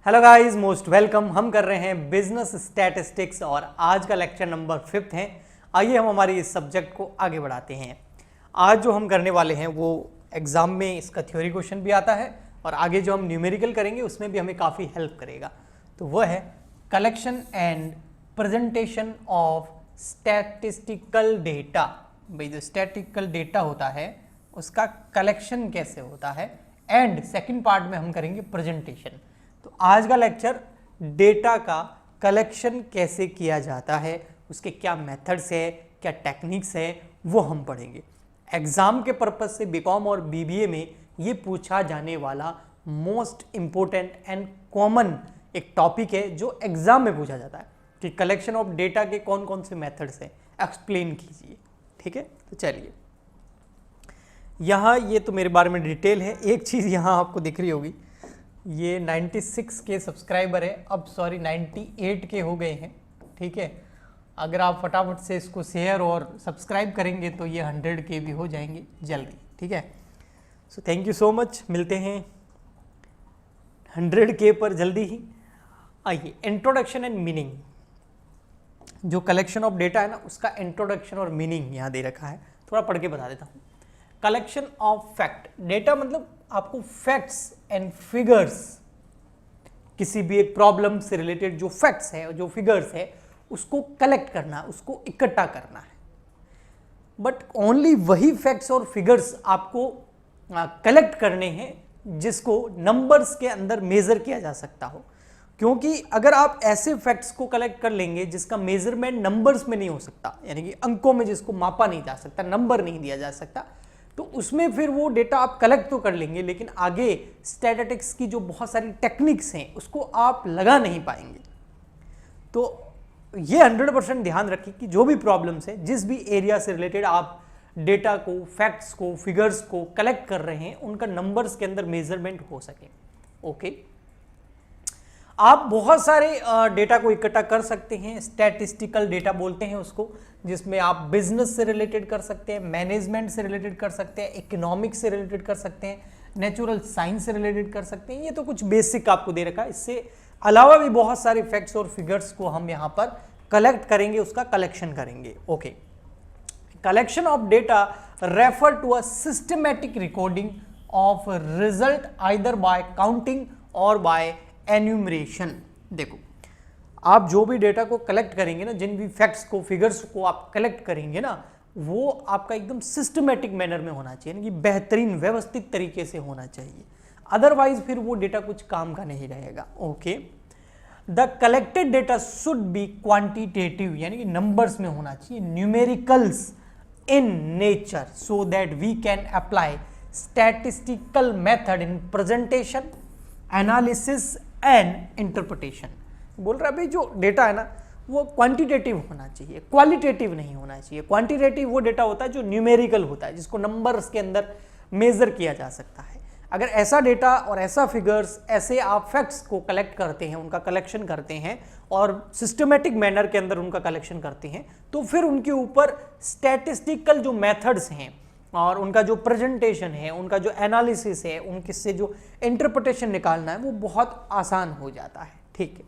Hello guys, most welcome. हम कर रहे हैं बिजनेस स्टैटिस्टिक्स और आज का लेक्चर नंबर 5 है। आइए हम हमारी इस सब्जेक्ट को आगे बढ़ाते हैं। आज जो हम करने वाले हैं वो एग्जाम में इसका थ्योरी क्वेश्चन भी आता है और आगे जो हम न्यूमेरिकल करेंगे उसमें भी हमें काफ़ी हेल्प करेगा। तो वह है collection and presentation of statistical data. भाई जो स्टैटिस्टिकल डेटा होता है उसका कलेक्शन कैसे होता है, एंड सेकंड पार्ट में हम करेंगे प्रेजेंटेशन। तो आज का लेक्चर डेटा का कलेक्शन कैसे किया जाता है, उसके क्या मेथड्स है, क्या टेक्निक्स है, वो हम पढ़ेंगे। एग्जाम के पर्पज से बीकॉम और बीबीए में ये पूछा जाने वाला मोस्ट इम्पोर्टेंट एंड कॉमन एक टॉपिक है जो एग्जाम में पूछा जाता है कि कलेक्शन ऑफ डेटा के कौन कौन से मेथड्स हैं, एक्सप्लेन कीजिए। ठीक है, तो चलिए यहाँ ये तो मेरे बारे में डिटेल है। एक चीज़ यहाँ आपको दिख रही होगी, ये 96 के सब्सक्राइबर है, अब सॉरी 98 के हो गए हैं। ठीक है, अगर आप फटाफट से इसको शेयर और सब्सक्राइब करेंगे तो ये 100 के भी हो जाएंगे जल्दी। ठीक है, so thank you so much, मिलते हैं 100 के पर जल्दी ही। आइए, इंट्रोडक्शन एंड मीनिंग। जो कलेक्शन ऑफ डेटा है ना, उसका इंट्रोडक्शन और मीनिंग यहाँ दे रखा है, थोड़ा पढ़ के बता देता हूँ। कलेक्शन ऑफ फैक्ट, डेटा मतलब आपको फैक्ट्स एंड फिगर्स, किसी भी एक प्रॉब्लम से रिलेटेड जो फैक्ट्स है, जो फिगर्स है, उसको कलेक्ट करना, उसको इकट्ठा करना है। बट ओनली वही फैक्ट्स और फिगर्स आपको कलेक्ट करने हैं जिसको नंबर्स के अंदर मेजर किया जा सकता हो। क्योंकि अगर आप ऐसे फैक्ट्स को कलेक्ट कर लेंगे जिसका मेजरमेंट नंबर्स में नहीं हो सकता, यानी कि अंकों में जिसको मापा नहीं जा सकता, नंबर नहीं दिया जा सकता, तो उसमें फिर वो डेटा आप कलेक्ट तो कर लेंगे लेकिन आगे स्टैटिस्टिक्स की जो बहुत सारी टेक्निक्स हैं उसको आप लगा नहीं पाएंगे। तो ये 100% ध्यान रखिए कि जो भी प्रॉब्लम्स है, जिस भी एरिया से रिलेटेड आप डेटा को, फैक्ट्स को, फिगर्स को कलेक्ट कर रहे हैं, उनका नंबर्स के अंदर मेजरमेंट हो सके। ओके, आप बहुत सारे डेटा को इकट्ठा कर सकते हैं, स्टैटिस्टिकल डेटा बोलते हैं उसको, जिसमें आप बिजनेस से रिलेटेड कर सकते हैं, मैनेजमेंट से रिलेटेड कर सकते हैं, इकोनॉमिक्स से रिलेटेड कर सकते हैं, नेचुरल साइंस से रिलेटेड कर सकते हैं। ये तो कुछ बेसिक आपको दे रखा है। इससे अलावा भी बहुत सारे फैक्ट्स और फिगर्स को हम यहाँ पर कलेक्ट करेंगे, उसका कलेक्शन करेंगे। Okay, collection of data refer to a systematic recording of result either by counting और बाय एन्यूमरेशन। देखो, आप जो भी डेटा को कलेक्ट करेंगे ना, जिन भी फैक्ट्स को, फिगर्स को आप कलेक्ट करेंगे ना, वो आपका एकदम सिस्टमैटिक मैनर में होना चाहिए, यानी कि बेहतरीन व्यवस्थित तरीके से होना चाहिए। अदरवाइज फिर वो डेटा कुछ काम का नहीं रहेगा। Okay, the collected data should be quantitative, यानी कि नंबर्स में होना चाहिए, numericals in nature, so that we can apply statistical method in presentation, analysis and interpretation. बोल रहा है भाई जो डेटा है ना वो क्वांटिटेटिव होना चाहिए, क्वालिटेटिव नहीं होना चाहिए। क्वांटिटेटिव वो डेटा होता है जो न्यूमेरिकल होता है, जिसको नंबर्स के अंदर मेजर किया जा सकता है। अगर ऐसा डेटा और ऐसा फिगर्स, ऐसे आप फैक्ट्स को कलेक्ट करते हैं, उनका कलेक्शन करते हैं और सिस्टमेटिक मैनर के अंदर उनका कलेक्शन करते हैं, तो फिर उनके ऊपर स्टैटिस्टिकल जो मेथड्स हैं और उनका जो प्रेजेंटेशन है, उनका जो एनालिसिस है, उनके से जो इंटरप्रिटेशन निकालना है, वो बहुत आसान हो जाता है। ठीक है,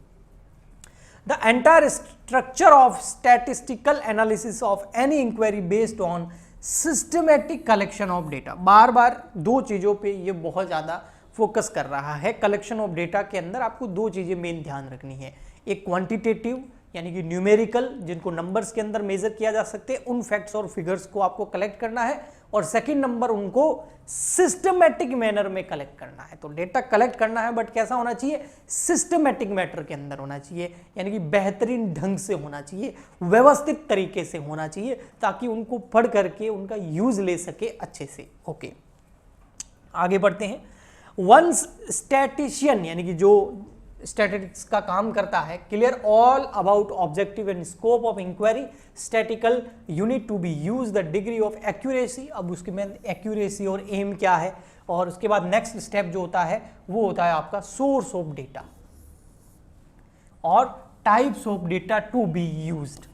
the entire structure of statistical analysis of any inquiry based on systematic collection of data. बार बार दो चीजों पे ये बहुत ज्यादा फोकस कर रहा है। कलेक्शन ऑफ डेटा के अंदर आपको दो चीजें मेन ध्यान रखनी है, एक क्वांटिटेटिव यानी कि न्यूमेरिकल, जिनको नंबर्स के अंदर मेजर किया जा सकते हैं, उन फैक्ट्स और फिगर्स को आपको कलेक्ट करना है, और सेकंड नंबर उनको सिस्टमैटिक मैनर में कलेक्ट करना है। तो डेटा कलेक्ट करना है बट कैसा होना चाहिए, सिस्टमैटिक मैटर के अंदर होना चाहिए, यानी कि बेहतरीन ढंग से होना चाहिए, व्यवस्थित तरीके से होना चाहिए, ताकि उनको पढ़ करके उनका यूज ले सके अच्छे से। ओके, आगे बढ़ते हैं। वंस स्टैटिशियन, यानी कि जो स्टैटिस्टिक्स का काम करता है, clear all about objective and scope of inquiry statical unit to be use the degree of accuracy. अब उसके में एक्यूरेसी और एम क्या है, और उसके बाद नेक्स्ट स्टेप जो होता है वो होता है आपका सोर्स ऑफ डेटा और types of data to be used.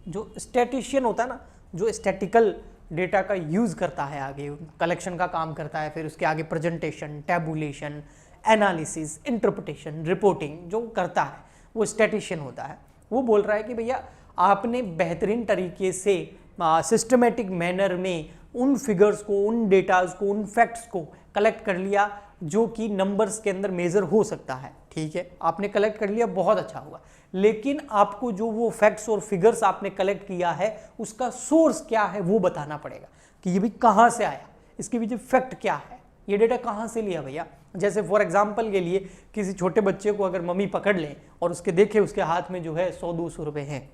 जो स्टैटिशियन होता है ना, जो स्टैटिकल डेटा का यूज करता है, आगे कलेक्शन का काम करता है, फिर उसके आगे presentation, tabulation, analysis, interpretation, reporting जो करता है वो स्टैटिशियन होता है। वो बोल रहा है कि भैया आपने बेहतरीन तरीके से सिस्टमेटिक मैनर में उन फिगर्स को, उन डेटाज को, उन फैक्ट्स को कलेक्ट कर लिया जो कि नंबर्स के अंदर मेजर हो सकता है। ठीक है, आपने कलेक्ट कर लिया, बहुत अच्छा हुआ, लेकिन आपको जो वो फैक्ट्स और फिगर्स आपने कलेक्ट किया है उसका सोर्स क्या है वो बताना पड़ेगा कि ये भी कहाँ से आया, इसके पीछे फैक्ट क्या है, ये डेटा कहाँ से लिया भैया। जैसे फॉर एग्जाम्पल के लिए किसी छोटे बच्चे को अगर मम्मी पकड़ ले और उसके देखे उसके हाथ में जो है 100-200 रुपए हैं,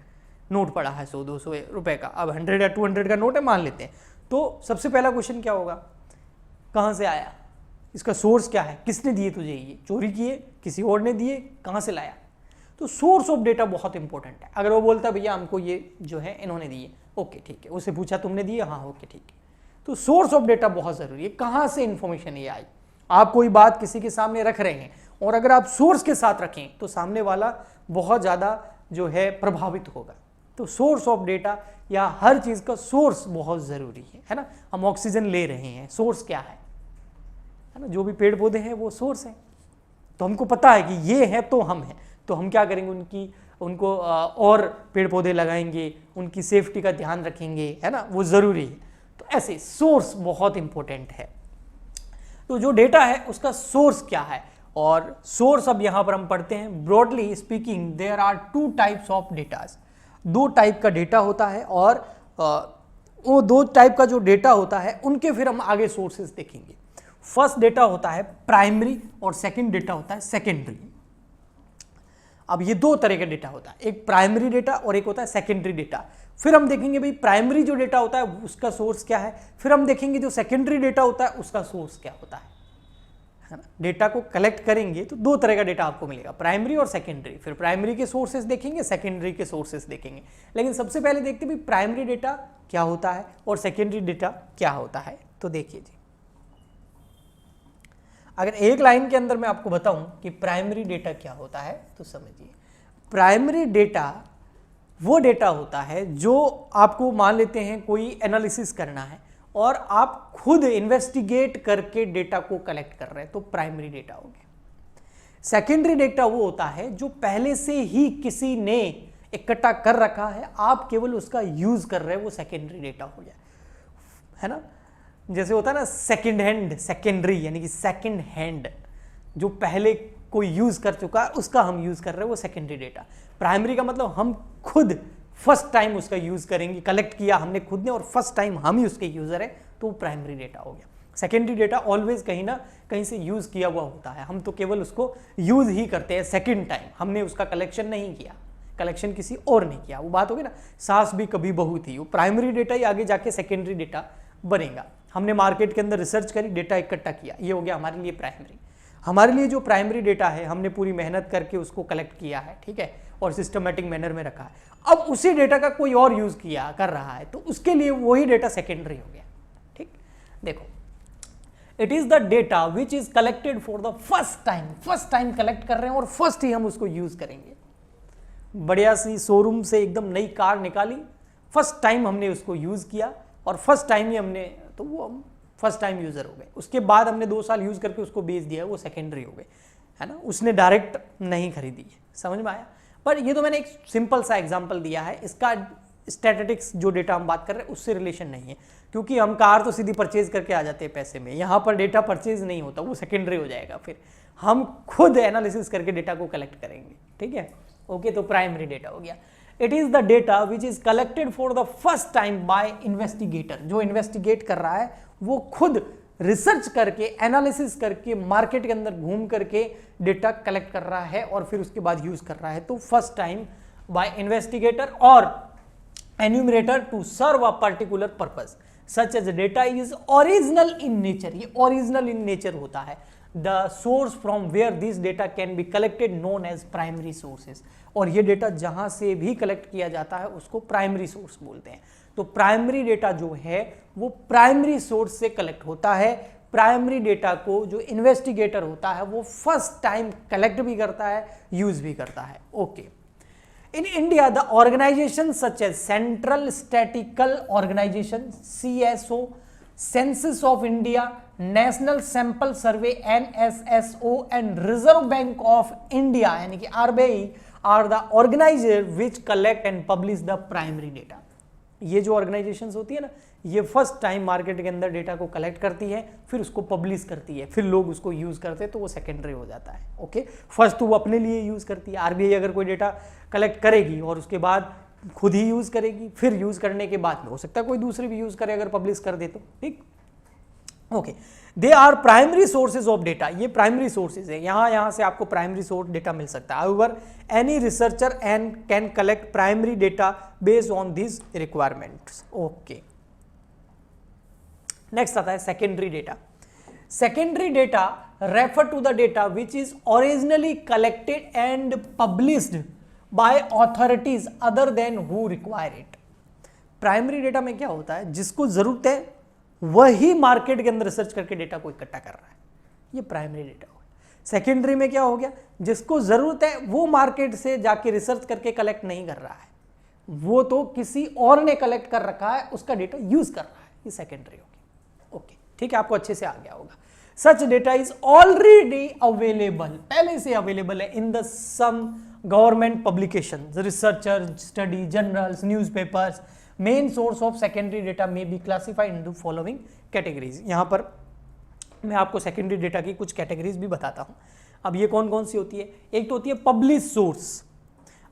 नोट पड़ा है 100-200 रुपए का, अब 100 या 200 का नोट है मान लेते हैं, तो सबसे पहला क्वेश्चन क्या होगा, कहाँ से आया, इसका सोर्स क्या है, किसने दिए तुझे, ये चोरी किए, किसी और ने दिए, कहाँ से लाया। तो सोर्स ऑफ डेटा बहुत इंपॉर्टेंट है। अगर वो बोलता भैया हमको ये जो है इन्होंने दिए, ओके ठीक है, उससे पूछा तुमने दिए, हाँ ओके ठीक है, तो सोर्स ऑफ डेटा बहुत जरूरी है, कहाँ से इंफॉर्मेशन ये आई। आप कोई बात किसी के सामने रख रहे हैं और अगर आप सोर्स के साथ रखें तो सामने वाला बहुत ज़्यादा जो है प्रभावित होगा। तो सोर्स ऑफ डेटा या हर चीज़ का सोर्स बहुत ज़रूरी है ना। हम ऑक्सीजन ले रहे हैं, सोर्स क्या है ना, जो भी पेड़ पौधे हैं वो सोर्स है, तो हमको पता है कि ये है तो हम हैं, तो हम क्या करेंगे, उनको और पेड़ पौधे लगाएंगे, उनकी सेफ्टी का ध्यान रखेंगे, है ना, वो ज़रूरी है। तो ऐसे सोर्स बहुत इंपॉर्टेंट है। तो जो डेटा है उसका सोर्स क्या है, और सोर्स अब यहां पर हम पढ़ते हैं। Broadly speaking there are 2 types of datas, 2 type का डेटा होता है, और वो 2 टाइप का जो डेटा होता है उनके फिर हम आगे सोर्सेस देखेंगे। फर्स्ट डेटा होता है प्राइमरी और सेकंड डेटा होता है सेकेंडरी। अब ये 2 तरह का डेटा होता है, एक प्राइमरी डेटा और एक होता है सेकेंडरी डेटा। फिर हम देखेंगे भाई प्राइमरी जो डेटा होता है उसका सोर्स क्या है, फिर हम देखेंगे जो सेकेंडरी डेटा होता है उसका सोर्स क्या होता है ना। डेटा को कलेक्ट करेंगे तो 2 तरह का डेटा आपको मिलेगा, प्राइमरी और सेकेंडरी। फिर प्राइमरी के सोर्सेस देखेंगे, सेकेंडरी के सोर्सेस देखेंगे। लेकिन सबसे पहले देखते हैं प्राइमरी डेटा क्या होता है और सेकेंडरी डेटा क्या होता है। तो देखिए जी, अगर एक लाइन के अंदर मैं आपको बताऊं कि प्राइमरी डेटा क्या होता है तो समझिए, प्राइमरी डेटा वो डेटा होता है जो आपको मान लेते हैं कोई एनालिसिस करना है और आप खुद इन्वेस्टिगेट करके डेटा को कलेक्ट कर रहे हैं, तो प्राइमरी डेटा हो गया। सेकेंडरी डेटा वो होता है जो पहले से ही किसी ने इकट्ठा कर रखा है, आप केवल उसका यूज कर रहे हैं, वो सेकेंडरी डेटा हो गया, है ना। जैसे होता है ना सेकंड हैंड, सेकेंडरी यानी कि सेकंड हैंड, जो पहले कोई यूज कर चुका है उसका हम यूज कर रहे हैं, वो सेकेंडरी डेटा। प्राइमरी का मतलब हम खुद फर्स्ट टाइम उसका यूज करेंगे, कलेक्ट किया हमने खुद ने और फर्स्ट टाइम हम ही उसके यूजर है, तो प्राइमरी डेटा हो गया। सेकेंडरी डेटा ऑलवेज कहीं ना कहीं से यूज किया हुआ होता है, हम तो केवल उसको यूज ही करते हैं सेकेंड टाइम, हमने उसका कलेक्शन नहीं किया, कलेक्शन किसी और ने किया। वो बात होगी ना, सास भी कभी बहू थी, वो प्राइमरी डेटा ही आगे जाके सेकेंडरी डेटा बनेगा। हमने मार्केट के अंदर रिसर्च करी, डेटा इकट्ठा किया, ये हो गया हमारे लिए प्राइमरी। हमारे लिए जो प्राइमरी डेटा है हमने पूरी मेहनत करके उसको कलेक्ट किया है, ठीक है, और सिस्टमेटिक मैनर में रखा है। अब उसी डेटा का कोई और यूज किया कर रहा है तो उसके लिए वही डेटा सेकेंडरी हो गया। ठीक, देखो, it is the data which is collected for the first time collect कर रहे हैं और फर्स्ट ही हम उसको यूज करेंगे। बढ़िया सी शोरूम से एकदम नई कार निकाली, फर्स्ट टाइम हमने उसको यूज किया और फर्स्ट टाइम ही हमने, तो वो हम फर्स्ट टाइम यूजर हो गए। उसके बाद हमने 2 साल यूज करके उसको बेच दिया, वो सेकेंडरी हो गए, है ना, उसने डायरेक्ट नहीं खरीदी है। समझ में आया। पर ये तो मैंने एक सिंपल सा एग्जांपल दिया है, इसका स्टैटिस्टिक्स जो डेटा हम बात कर रहे हैं उससे रिलेशन नहीं है, क्योंकि हम कार तो सीधी परचेज करके आ जाते हैं पैसे में, यहाँ पर डेटा परचेज नहीं होता, वो सेकेंडरी हो जाएगा। फिर हम खुद एनालिसिस करके डेटा को कलेक्ट करेंगे, ठीक है, ओके। तो प्राइमरी डेटा हो गया। It is the data which is collected for the first time by investigator, जो इन्वेस्टिगेट कर रहा है वो खुद रिसर्च करके, एनालिसिस करके, मार्केट के अंदर घूम करके डेटा कलेक्ट कर रहा है और फिर उसके बाद यूज कर रहा है। तो फर्स्ट टाइम बाय इन्वेस्टिगेटर और enumerator to serve a particular purpose such as data is original in nature. ये ओरिजिनल इन नेचर होता है। The source from where this data can be collected known as primary sources, और ये data जहां से भी collect किया जाता है उसको प्राइमरी सोर्स बोलते हैं। तो प्राइमरी डेटा जो है वो प्राइमरी सोर्स से कलेक्ट होता है। प्राइमरी डेटा को जो इन्वेस्टिगेटर होता है वो फर्स्ट टाइम कलेक्ट भी करता है, यूज भी करता है, okay. In India the organization such as central statical organization CSO census of India, national sample survey NSSO and reserve bank of India यानी कि RBI are the organizer which collect and publish the primary data. ये जो organisations होती है ना, ये first time market के अंदर डेटा को कलेक्ट करती है, फिर उसको पब्लिश करती है, फिर लोग उसको यूज करते हैं, तो वो सेकेंडरी हो जाता है। ओके, फर्स्ट तो वो अपने लिए यूज करती है। RBI अगर कोई डेटा कलेक्ट करेगी और उसके बाद खुद ही यूज करेगी, फिर यूज करने के बाद में हो सकता है कोई दूसरे भी यूज करे अगर पब्लिश कर दे तो, ठीक। Okay, they are primary sources of data, ये प्राइमरी सोर्सेज है, यहां से आपको प्राइमरी सोर्स डेटा मिल सकता है। However any researcher and can collect primary data based on this requirements. Okay, next आता है secondary data. Secondary data refer to the data which is originally collected and published by authorities other than who require it. Primary data में क्या होता है, जिसको जरूरत है वही मार्केट के अंदर रिसर्च करके डेटा को इकट्ठा कर रहा है, ये प्राइमरी डेटा हो गया। सेकेंडरी में क्या हो गया, जिसको जरूरत है वो मार्केट से जाके रिसर्च करके कलेक्ट नहीं कर रहा है, वो तो किसी और ने कलेक्ट कर रखा है, उसका डेटा यूज कर रहा है, ये सेकेंडरी हो गया। ओके, ठीक है, आपको अच्छे से आ गया होगा। Such data is already available, पहले से अवेलेबल है in the some government publication, researcher study, journals, newspapers. Main source of secondary data may be classified into following categories. यहां पर मैं आपको सेकेंडरी डेटा की कुछ कैटेगरीज भी बताता हूं। अब ये कौन कौन सी होती है, एक तो होती है पब्लिश सोर्स।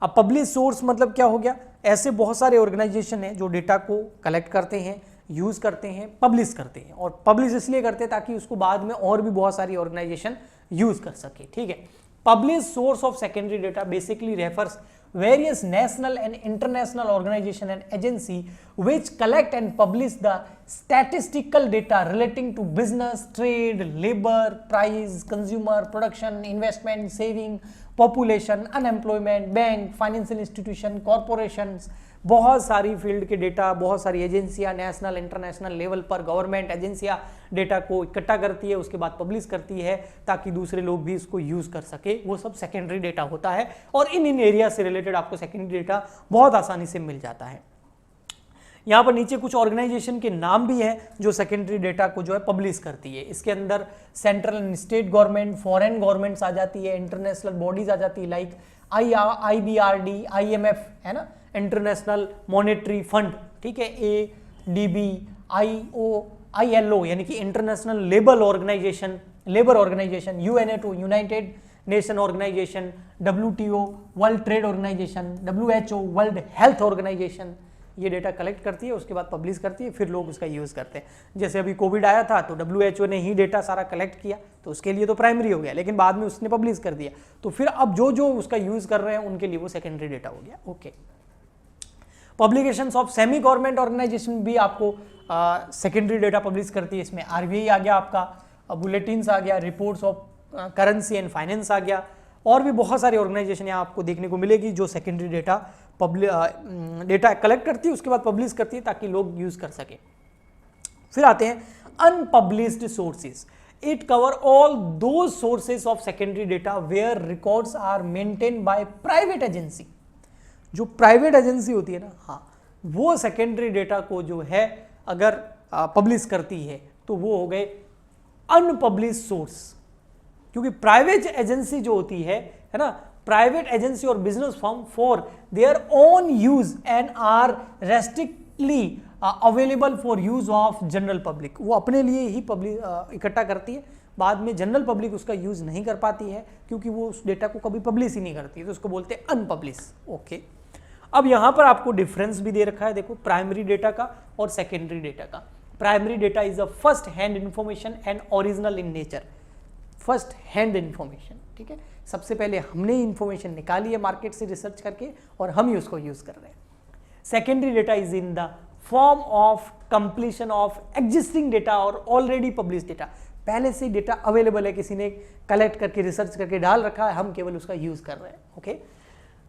अब पब्लिश सोर्स मतलब क्या हो गया, ऐसे बहुत सारे ऑर्गेनाइजेशन हैं जो डेटा को कलेक्ट करते हैं, यूज करते हैं, पब्लिश करते हैं, और पब्लिश इसलिए करते हैं ताकि उसको बाद में और भी बहुत सारी ऑर्गेनाइजेशन यूज कर सके, ठीक है। Publish source of secondary data basically refers various national and international organization and agency which collect and publish the statistical data relating to business, trade, labor, price, consumer, production, investment, saving, population, unemployment, bank, financial institution, corporations, बहुत सारी field के data, बहुत सारी एजेंसियां national international level पर government एजेंसियां data को इकट्ठा करती है, उसके बाद पब्लिश करती है ताकि दूसरे लोग भी इसको यूज कर सके, वो सब सेकेंडरी डेटा होता है। और इन एरिया से रिलेटेड आपको सेकेंडरी डेटा बहुत आसानी से मिल जाता है। यहाँ पर नीचे कुछ ऑर्गेनाइजेशन के नाम भी हैं जो सेकेंडरी डेटा को जो है पब्लिश करती है। इसके अंदर central and state government, foreign governments आ जाती है, इंटरनेशनल बॉडीज आ जाती है लाइक IBRD, IMF है ना, इंटरनेशनल मॉनेटरी फंड, ठीक है, ADB, ILO यानी कि international labour organization, UNATO, united nation organization, WTO, world trade organization, WHO, world health organization, ये डेटा कलेक्ट करती है, उसके बाद पब्लिश करती है, फिर लोग उसका यूज़ करते हैं। जैसे अभी कोविड आया था तो WHO ने ही डेटा सारा कलेक्ट किया, तो उसके लिए तो प्राइमरी हो गया, लेकिन बाद में उसने पब्लिश कर दिया, तो फिर अब जो उसका यूज़ कर रहे हैं उनके लिए वो सेकेंडरी डेटा हो गया। Okay, publications of semi government organization भी आपको सेकेंडरी डेटा पब्लिश करती है। इसमें RBI आ गया, आपका बुलेटिन्स आ गया, reports of currency and finance आ गया, और भी बहुत सारी ऑर्गेनाइजेशन यहाँ आपको देखने को मिलेगी जो सेकेंडरी डेटा डेटा कलेक्ट करती है, उसके बाद पब्लिश करती है ताकि लोग यूज कर सके। फिर आते हैं unpublished sources. It cover all two sources of secondary data where records are maintain by private agency. जो प्राइवेट एजेंसी होती है ना, हाँ, वो सेकेंडरी डेटा को जो है अगर पब्लिश करती है तो वो हो गए अनपब्लिश्ड सोर्स, क्योंकि प्राइवेट एजेंसी जो होती है ना, प्राइवेट एजेंसी और business firm for their own use and are restrictedly available for use of general public. वो अपने लिए ही पब्लिक इकट्ठा करती है, बाद में जनरल पब्लिक उसका यूज नहीं कर पाती है क्योंकि वो उस डेटा को कभी पब्लिश ही नहीं करती है, तो उसको बोलते हैं अनपब्लिश। ओके, अब यहां पर आपको डिफरेंस भी दे रखा है, देखो, प्राइमरी डेटा का और सेकेंडरी डेटा का। Primary data is a first hand information and original in nature. First hand information, ठीक है, सबसे पहले हमने इंफॉर्मेशन निकाली है मार्केट से रिसर्च करके और हम ही उसको यूज कर रहे हैं। Secondary data is in the form of completion of existing data और ऑलरेडी पब्लिश डेटा। पहले से डेटा अवेलेबल है, किसी ने कलेक्ट करके रिसर्च करके डाल रखा है, हम केवल उसका यूज कर रहे हैं। Okay,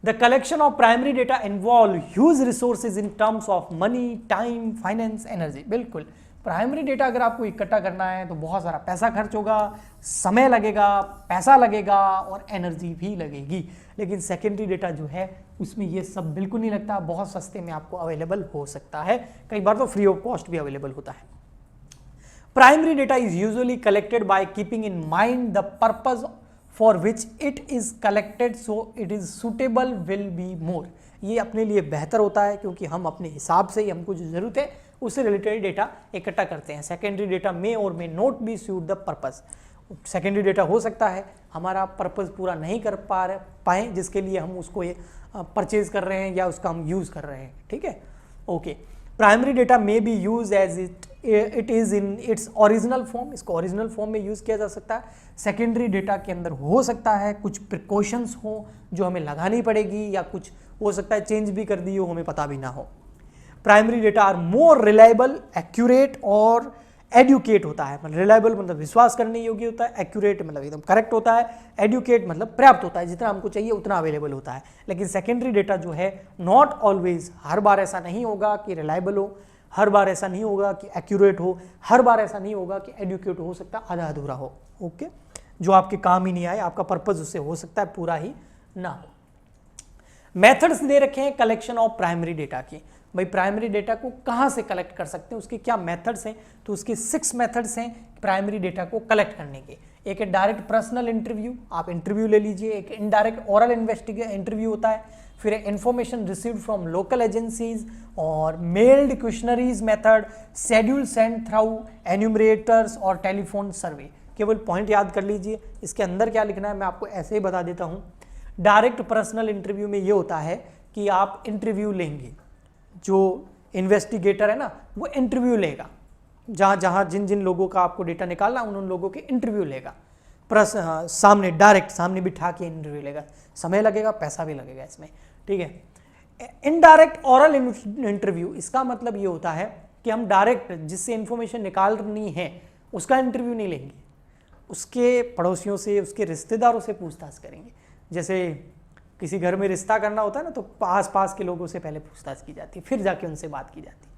the collection of primary data involve huge resources in terms of money, time, finance, energy. बिल्कुल, प्राइमरी डेटा अगर आपको इकट्ठा करना है तो बहुत सारा पैसा खर्च होगा, समय लगेगा, पैसा लगेगा और एनर्जी भी लगेगी। लेकिन सेकेंडरी डेटा जो है उसमें ये सब बिल्कुल नहीं लगता, बहुत सस्ते में आपको अवेलेबल हो सकता है, कई बार तो फ्री ऑफ कॉस्ट भी अवेलेबल होता है। Primary data is usually collected by keeping in mind the purpose for which it is collected, so it is suitable will be more. ये अपने लिए बेहतर होता है क्योंकि हम अपने हिसाब से ही हमको जो जरूरत है उससे रिलेटेड डेटा इकट्ठा करते हैं। सेकेंडरी डेटा मे और may not be suit the purpose. Secondary data हो सकता है हमारा पर्पज पूरा नहीं कर पाए जिसके लिए हम उसको परचेज कर रहे हैं या उसका हम यूज कर रहे हैं, ठीक है, okay. Primary data may be use as it is in its original form, इसको ओरिजिनल फॉर्म में यूज किया जा सकता है। सेकेंडरी डेटा के अंदर हो सकता है कुछ प्रिकॉशंस हो जो हमें लगानी पड़ेगी, या कुछ हो सकता है चेंज भी कर दी हो, हमें पता भी ना हो। Primary data are more reliable, accurate और एडुकेट होता है। मतलब रिलायबल मतलब विश्वास करने योग्य होता है, एक्यूरेट मतलब एकदम करेक्ट होता है, एडुकेट मतलब पर्याप्त होता है, जितना हमको चाहिए उतना अवेलेबल होता है। लेकिन सेकेंडरी डेटा जो है नॉट ऑलवेज, हर बार ऐसा नहीं होगा कि रिलायबल हो, हर बार ऐसा नहीं होगा कि एक्यूरेट हो, हर बार ऐसा नहीं होगा कि एडुकेट हो सकता है आधा अधूरा हो, ओके, जो आपके काम ही नहीं आए, आपका पर्पज उससे हो सकता है पूरा ही ना हो। मेथड्स दे रखे हैं कलेक्शन ऑफ प्राइमरी डेटा की। भाई प्राइमरी डेटा को कहाँ से कलेक्ट कर सकते हैं, उसके क्या मेथड्स हैं, तो उसके 6 मेथड्स हैं प्राइमरी डेटा को कलेक्ट करने के। एक है डायरेक्ट पर्सनल इंटरव्यू, आप इंटरव्यू ले लीजिए। एक इनडायरेक्ट ओरल इंटरव्यू होता है। फिर information received from local agencies और mailed questionnaires method, schedule send through enumerators और टेलीफोन सर्वे। केवल पॉइंट याद कर लीजिए, इसके अंदर क्या लिखना है मैं आपको ऐसे ही बता देता हूँ। डायरेक्ट पर्सनल इंटरव्यू में ये होता है कि आप इंटरव्यू लेंगे, जो इन्वेस्टिगेटर है ना वो इंटरव्यू लेगा, जहाँ जहाँ जिन जिन लोगों का आपको डेटा निकालना उन लोगों के इंटरव्यू लेगा, सामने डायरेक्ट सामने बिठा के इंटरव्यू लेगा। समय लगेगा, पैसा भी लगेगा इसमें, ठीक है। इनडायरेक्ट ओरल इंटरव्यू, इसका मतलब ये होता है कि हम डायरेक्ट जिससे इंफॉर्मेशन निकालनी है उसका इंटरव्यू नहीं लेंगे, उसके पड़ोसियों से, उसके रिश्तेदारों से पूछताछ करेंगे। जैसे किसी घर में रिश्ता करना होता है ना, तो आस पास के लोगों से पहले पूछताछ की जाती है, फिर जाके उनसे बात की जाती है।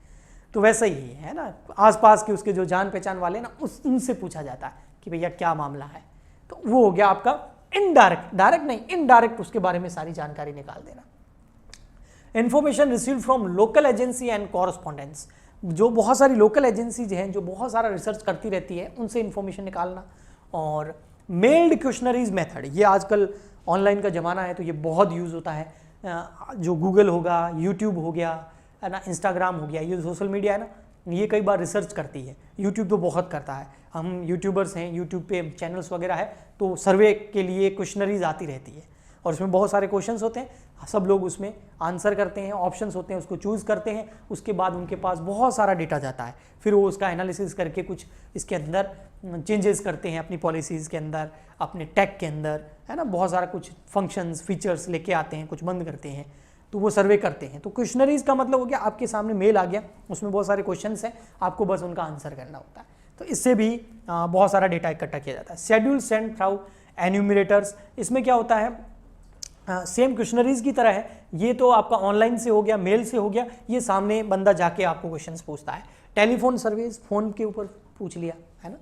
तो वैसा ही है ना, आसपास के उसके जो जान पहचान वाले ना उनसे पूछा जाता है कि भैया क्या मामला है। तो वो हो गया आपका इनडायरेक्ट, डायरेक्ट नहीं इनडायरेक्ट, उसके बारे में सारी जानकारी निकाल देना। Information received from local agency and correspondence, जो बहुत सारी लोकल एजेंसीज हैं जो बहुत सारा रिसर्च करती रहती है, उनसे इंफॉर्मेशन निकालना। और मेल्ड क्वेश्चनरीज मेथड, ये आजकल ऑनलाइन का ज़माना है तो ये बहुत यूज़ होता है। जो गूगल होगा, यूट्यूब हो गया है ना, इंस्टाग्राम हो गया, ये सोशल मीडिया है ना, ये कई बार रिसर्च करती है। यूट्यूब तो बहुत करता है, हम यूट्यूबर्स हैं, यूट्यूब पे चैनल्स वगैरह है, तो सर्वे के लिए क्वेश्चनरीज आती रहती है और उसमें बहुत सारे क्वेश्चंस होते हैं, सब लोग उसमें आंसर करते हैं, ऑप्शंस होते हैं, उसको चूज़ करते हैं। उसके बाद उनके पास बहुत सारा डेटा जाता है, फिर वो उसका एनालिसिस करके कुछ इसके अंदर चेंजेस करते हैं अपनी पॉलिसीज़ के अंदर, अपने टैग के अंदर, है ना, बहुत सारा कुछ फंक्शंस फीचर्स लेके आते हैं, कुछ बंद करते हैं, तो वो सर्वे करते हैं। तो क्वेश्चनरीज का मतलब हो गया आपके सामने मेल आ गया, उसमें बहुत सारे क्वेश्चंस हैं, आपको बस उनका आंसर करना होता है। तो इससे भी बहुत सारा डेटा इकट्ठा किया जाता है। शेड्यूल सेंड थ्रू एन्यूमरेटर्स, इसमें क्या होता है, सेम क्वेश्चनरीज की तरह है, ये तो आपका ऑनलाइन से हो गया, मेल से हो गया, ये सामने बंदा जाके आपको क्वेश्चंस पूछता है। टेलीफोन सर्विस, फ़ोन के ऊपर पूछ लिया, है ना,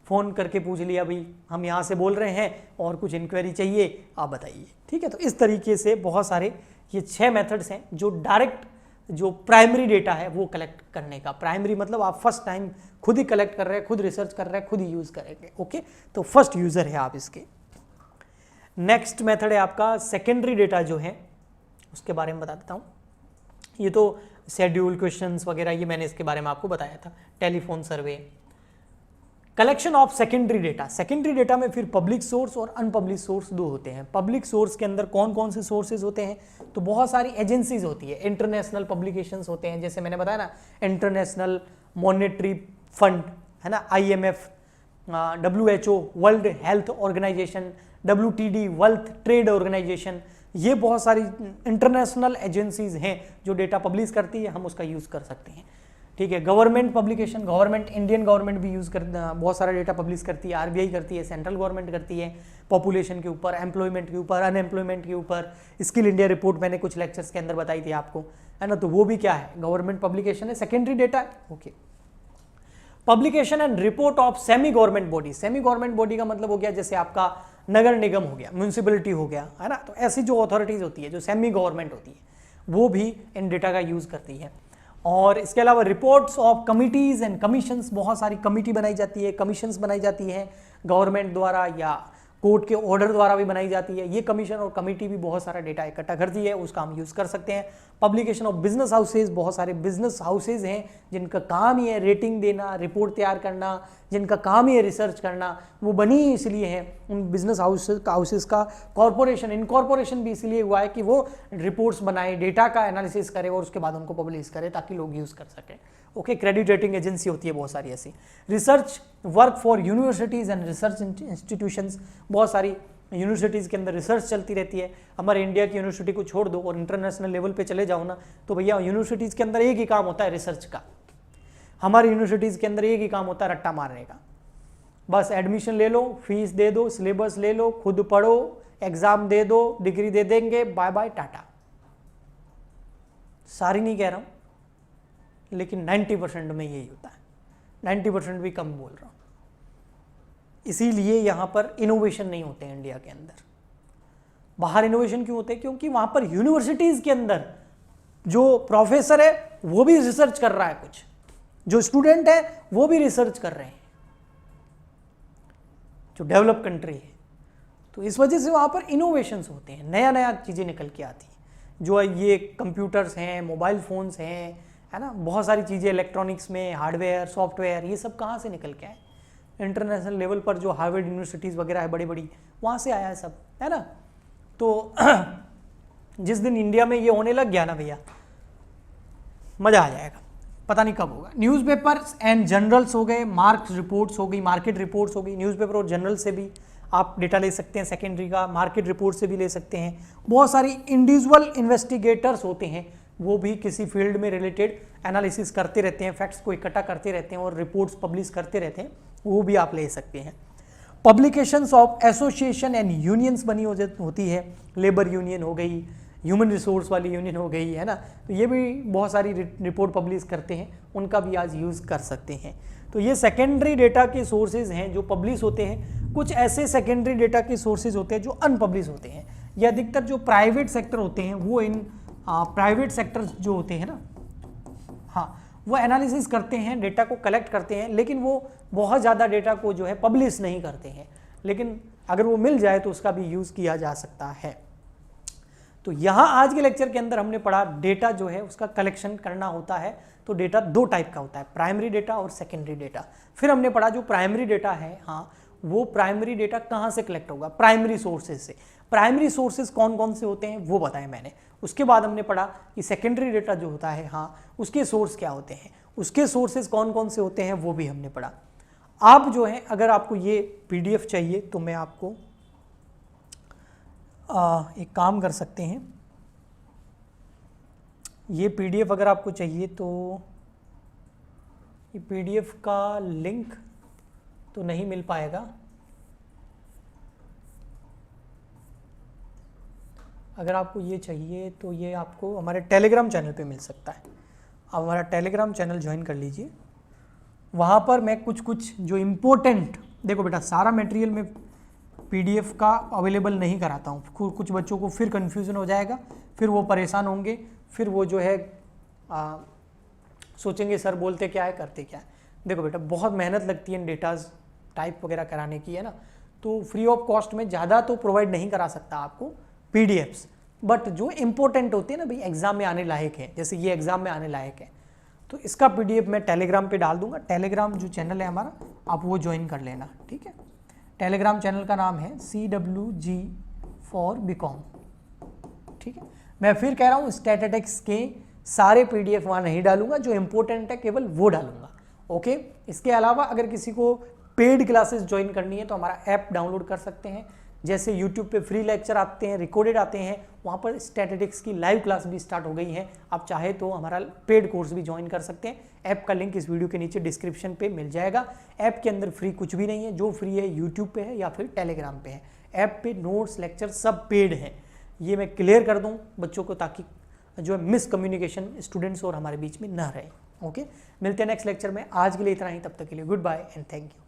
फ़ोन करके पूछ लिया भाई हम यहाँ से बोल रहे हैं और कुछ इंक्वायरी चाहिए, आप बताइए, ठीक है। तो इस तरीके से बहुत सारे ये 6 मेथड्स हैं जो डायरेक्ट जो प्राइमरी डेटा है वो कलेक्ट करने का। प्राइमरी मतलब आप फर्स्ट टाइम खुद ही कलेक्ट कर रहे हैं, खुद रिसर्च कर रहे हैं, खुद ही यूज़ करेंगे, ओके। तो फर्स्ट यूज़र है आप इसके। नेक्स्ट मेथड है आपका सेकेंडरी डेटा जो है उसके बारे में बता देता हूँ। ये तो शेड्यूल क्वेश्चंस वगैरह ये मैंने इसके बारे में आपको बताया था, telephone survey. Collection of secondary data, secondary data में फिर पब्लिक सोर्स और अनपब्लिक सोर्स दो होते हैं। पब्लिक सोर्स के अंदर कौन कौन से सोर्सेज होते हैं, तो बहुत सारी एजेंसीज होती है, इंटरनेशनल पब्लिकेशंस होते हैं, जैसे मैंने बताया ना इंटरनेशनल मॉनेटरी फंड है ना, IMF, WHO world health organization, WTD world trade organization, ये बहुत सारी इंटरनेशनल एजेंसीज हैं जो डेटा पब्लिश करती है, हम उसका यूज़ कर सकते हैं, ठीक है। Government publication, government Indian government भी यूज़ कर बहुत सारा डेटा पब्लिश करती है, RBI करती है, सेंट्रल गवर्नमेंट करती है, पॉपुलेशन के ऊपर, एम्प्लॉयमेंट के ऊपर, अनएम्प्लॉयमेंट के ऊपर। स्किल इंडिया रिपोर्ट मैंने कुछ लेक्चर्स के अंदर बताई थी आपको, है ना, तो वो भी क्या है, गवर्नमेंट पब्लिकेशन है, सेकेंडरी डेटा है, okay. Publication and report of semi government body, semi government body का मतलब हो गया जैसे आपका नगर निगम हो गया, म्यूनिसिपलिटी हो गया, है ना, तो ऐसी जो अथॉरिटीज़ होती है जो सेमी गवर्नमेंट होती है वो भी इन डेटा का यूज़ करती है। और इसके अलावा reports of committees and commissions, बहुत सारी कमिटी बनाई जाती है, कमीशंस बनाई जाती हैं गवर्नमेंट द्वारा या कोर्ट के ऑर्डर द्वारा भी बनाई जाती है। ये कमीशन और कमिटी भी बहुत सारा डेटा इकट्ठा करती है, उसका हम यूज़ कर सकते हैं। पब्लिकेशन ऑफ बिजनेस हाउसेज, बहुत सारे बिजनेस हाउसेज हैं जिनका काम ही है रेटिंग देना, रिपोर्ट तैयार करना, जिनका काम ही है रिसर्च करना, वो बनी इसलिए है उन बिजनेस हाउसेज का कॉरपोरेशन, इनकॉर्पोरेशन भी इसलिए हुआ है कि वो रिपोर्ट्स बनाए, डेटा का एनालिसिस करे और उसके बाद उनको पब्लिश करे ताकि लोग यूज़ कर सकें। ओके, क्रेडिट रेटिंग एजेंसी होती है बहुत सारी ऐसी। Research work for universities and research institutions, बहुत सारी यूनिवर्सिटीज़ के अंदर रिसर्च चलती रहती है। हमारे इंडिया की यूनिवर्सिटी को छोड़ दो और इंटरनेशनल लेवल पे चले जाओ ना, तो भैया यूनिवर्सिटीज़ के अंदर एक ही काम होता है रिसर्च का। हमारी यूनिवर्सिटीज़ के अंदर एक ही काम होता है रट्टा मारने का। बस एडमिशन ले लो, फीस दे दो, सिलेबस ले लो, खुद पढ़ो, एग्ज़ाम दे दो, डिग्री दे देंगे, बाय बाय टाटा। सारी नहीं कह रहा हूँ, लेकिन 90% में यही होता है, 90% भी कम बोल रहा हूँ। इसीलिए यहाँ पर इनोवेशन नहीं होते हैं इंडिया के अंदर। बाहर इनोवेशन क्यों होते हैं? क्योंकि वहाँ पर यूनिवर्सिटीज़ के अंदर जो प्रोफेसर है वो भी रिसर्च कर रहा है, कुछ जो स्टूडेंट है वो भी रिसर्च कर रहे हैं, जो डेवलप कंट्री है। तो इस वजह से वहाँ पर इनोवेशंस होते हैं, नया नया चीज़ें निकल के आती हैं। जो ये कंप्यूटर्स हैं, मोबाइल फ़ोन्स हैं, है ना, बहुत सारी चीज़ें इलेक्ट्रॉनिक्स में, हार्डवेयर, सॉफ्टवेयर, ये सब कहाँ से निकल के आए? इंटरनेशनल लेवल पर जो हार्वर्ड यूनिवर्सिटीज़ वगैरह है बड़ी बड़ी, वहाँ से आया है सब, है ना। तो जिस दिन इंडिया में ये होने लग गया ना भैया, मज़ा आ जाएगा, पता नहीं कब होगा। न्यूज़पेपर्स एंड जर्नल्स हो गए, मार्क्स रिपोर्ट्स हो गई, मार्केट रिपोर्ट्स हो गई। न्यूज़पेपर और जर्नल से भी आप डेटा ले सकते हैं, सेकेंडरी का, मार्केट रिपोर्ट से भी ले सकते हैं। बहुत सारी इंडिविजुअल इन्वेस्टिगेटर्स होते हैं, वो भी किसी फील्ड में रिलेटेड एनालिसिस करते रहते हैं, फैक्ट्स को इकट्ठा करते रहते हैं और रिपोर्ट्स पब्लिश करते रहते हैं, वो भी आप ले सकते हैं। Publications of association and unions बनी होती है, लेबर यूनियन हो गई, ह्यूमन रिसोर्स वाली यूनियन हो गई, है ना। तो ये भी बहुत सारी रिपोर्ट पब्लिश करते हैं, उनका भी आज यूज़ कर सकते हैं। तो ये सेकेंडरी डेटा के सोर्सेज हैं जो पब्लिश होते हैं। कुछ ऐसे सेकेंडरी डेटा के सोर्सेज होते हैं जो अनपब्लिश होते हैं। ये अधिकतर जो प्राइवेट सेक्टर होते हैं वो इन प्राइवेट सेक्टर्स जो होते हैं ना, हाँ, वो एनालिसिस करते हैं, डेटा को कलेक्ट करते हैं, लेकिन वो बहुत ज़्यादा डेटा को जो है पब्लिश नहीं करते हैं, लेकिन अगर वो मिल जाए तो उसका भी यूज़ किया जा सकता है। तो यहाँ आज के लेक्चर के अंदर हमने पढ़ा डेटा जो है उसका कलेक्शन करना होता है। तो डेटा दो टाइप का होता है, प्राइमरी डेटा और सेकेंडरी डेटा। फिर हमने पढ़ा जो प्राइमरी डेटा है, हाँ, वो प्राइमरी डेटा कहाँ से कलेक्ट होगा? प्राइमरी सोर्सेज से। प्राइमरी सोर्सेज कौन कौन से होते हैं वो बताएं मैंने। उसके बाद हमने पढ़ा कि सेकेंडरी डेटा जो होता है, हाँ, उसके सोर्स क्या होते हैं, उसके सोर्सेज कौन कौन से होते हैं वो भी हमने पढ़ा। आप जो है अगर आपको ये PDF चाहिए तो मैं आपको एक काम कर सकते हैं, ये PDF अगर आपको चाहिए तो ये PDF का लिंक तो नहीं मिल पाएगा। अगर आपको ये चाहिए तो ये आपको हमारे टेलीग्राम चैनल पे मिल सकता है। आप हमारा टेलीग्राम चैनल ज्वाइन कर लीजिए, वहाँ पर मैं कुछ जो इम्पोर्टेंट, देखो बेटा सारा मटेरियल में PDF का अवेलेबल नहीं कराता हूँ, कुछ बच्चों को फिर कन्फ्यूज़न हो जाएगा, फिर वो परेशान होंगे, फिर वो जो है सोचेंगे सर बोलते क्या है करते क्या है। देखो बेटा बहुत मेहनत लगती है इन डेटाज टाइप वगैरह कराने की, है ना। तो फ्री ऑफ कॉस्ट में ज़्यादा तो प्रोवाइड नहीं करा सकता आपको PDFs, बट जो इम्पोर्टेंट होते हैं ना भाई, एग्ज़ाम में आने लायक है, जैसे ये एग्ज़ाम में आने लायक है, तो इसका PDF मैं टेलीग्राम पे डाल दूंगा। टेलीग्राम जो चैनल है हमारा, आप वो ज्वाइन कर लेना, ठीक है। टेलीग्राम चैनल का नाम है CWG फॉर BCom, ठीक है। मैं फिर कह रहा हूँ स्टैटिस्टिक्स के सारे PDF वहाँ नहीं डालूंगा, जो इम्पोर्टेंट है केवल वो डालूंगा, ओके। इसके अलावा अगर किसी को पेड क्लासेस ज्वाइन करनी है तो हमारा ऐप डाउनलोड कर सकते हैं। जैसे YouTube पे फ्री लेक्चर आते हैं, रिकॉर्डेड आते हैं, वहाँ पर स्टैटिस्टिक्स की लाइव क्लास भी स्टार्ट हो गई है। आप चाहे तो हमारा पेड कोर्स भी ज्वाइन कर सकते हैं। ऐप का लिंक इस वीडियो के नीचे डिस्क्रिप्शन पे मिल जाएगा। ऐप के अंदर फ्री कुछ भी नहीं है, जो फ्री है YouTube पे है या फिर टेलीग्राम पे है। ऐप पे नोट्स लेक्चर सब पेड है, ये मैं क्लियर कर दूँ बच्चों को, ताकि जो है मिसकम्युनिकेशन स्टूडेंट्स और हमारे बीच में ना रहे, ओके। मिलते हैं नेक्स्ट लेक्चर में, आज के लिए इतना ही, तब तक के लिए goodbye and thank you.